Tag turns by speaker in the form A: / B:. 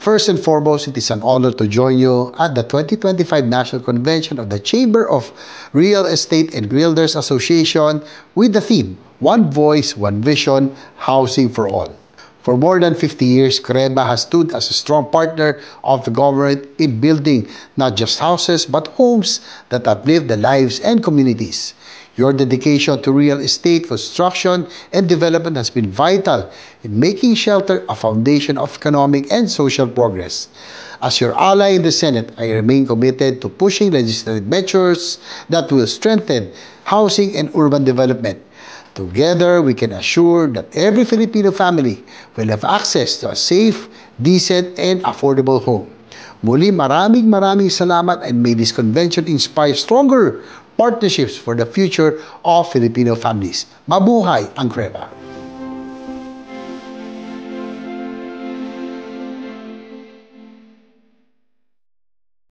A: First and foremost, it is an honor to join you at the 2025 National Convention of the Chamber of Real Estate and Realtors Association with the theme, One Voice, One Vision, Housing for All. For more than 50 years, CREMA has stood as a strong partner of the government in building not just houses but homes that uplift the lives and communities. Your dedication to real estate construction and development has been vital in making shelter a foundation of economic and social progress. As your ally in the Senate, I remain committed to pushing legislative measures that will strengthen housing and urban development. Together, we can assure that every Filipino family will have access to a safe, decent, and affordable home. Muli, maraming salamat, and may this convention inspire stronger partnerships for the future of Filipino families. Mabuhay ang CREMA!